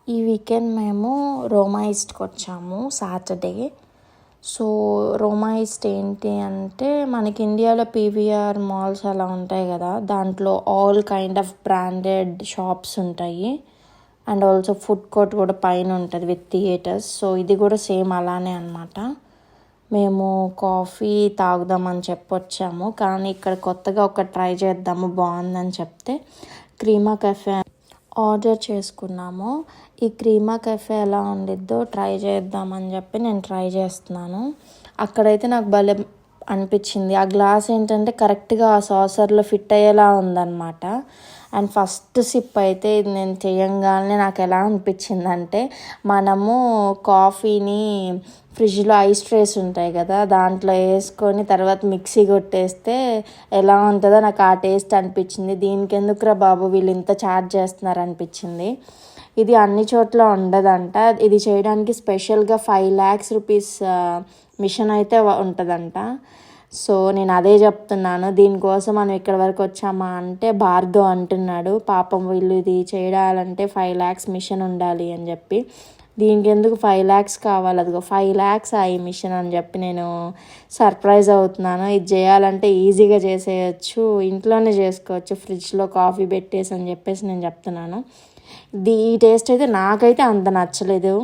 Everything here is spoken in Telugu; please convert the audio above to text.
ఈ వీకెండ్ మేము రోమా ఈస్ట్కి వచ్చాము సాటర్డే. సో రోమా ఈస్ట్ ఏంటి అంటే మనకి ఇండియాలో పీవీఆర్ మాల్స్ అలా ఉంటాయి కదా, దాంట్లో all kind of branded shops ఉంటాయి. అండ్ ఆల్సో ఫుడ్ కోర్ట్ కూడా పైన ఉంటుంది విత్ థియేటర్స్. సో ఇది కూడా సేమ్ అలానే అనమాట. మేము కాఫీ తాగుదామని చెప్పి వచ్చాము, కానీ ఇక్కడ కొత్తగా ఒకటి ట్రై చేద్దాము బాగుందని చెప్తే క్రీమా కెఫే ఆర్డర్ చేసుకున్నాము. ఈ క్రీమా కెఫే ఎలా ఉండిద్దో ట్రై చేద్దామని చెప్పి నేను ట్రై చేస్తున్నాను. అక్కడైతే నాకు భలే అనిపించింది. ఆ గ్లాస్ ఏంటంటే కరెక్ట్గా ఆ సాసర్లో ఫిట్ అయ్యేలా ఉందన్నమాట. అండ్ ఫస్ట్ సిప్ అయితే ఇది నేను చేయంగానే నాకు ఎలా అనిపించిందంటే, మనము కాఫీని ఫ్రిడ్జ్లో ఐస్ ట్రేస్ ఉంటాయి కదా, దాంట్లో వేసుకొని తర్వాత మిక్సీ కొట్టేస్తే ఎలా ఉంటుందో నాకు ఆ టేస్ట్ అనిపించింది. దీనికి ఎందుకురా బాబు వీళ్ళు ఇంత ఛార్జ్ చేస్తున్నారు అనిపించింది. ఇది అన్ని చోట్ల ఉండదంట. ఇది చేయడానికి స్పెషల్గా 5 lakhs రూపీస్ మిషన్ అయితే ఉంటుందంట. సో నేను అదే చెప్తున్నాను, దీనికోసం మనం ఇక్కడ వరకు వచ్చామా అంటే భార్గవ్ అంటున్నాడు పాపం వీళ్ళు ఇది చేయడాలంటే 5 lakhs మిషన్ ఉండాలి అని చెప్పి. దీనికి ఎందుకు 5 lakhs కావాలి, అదిగో 5 lakhs ఈ మిషన్ అని చెప్పి నేను సర్ప్రైజ్ అవుతున్నాను. ఇది చేయాలంటే ఈజీగా చేసేయచ్చు, ఇంట్లోనే చేసుకోవచ్చు, ఫ్రిడ్జ్లో కాఫీ పెట్టేసి అని చెప్పేసి నేను చెప్తున్నాను. ఈ టేస్ట్ అయితే నాకైతే అంత నచ్చలేదు.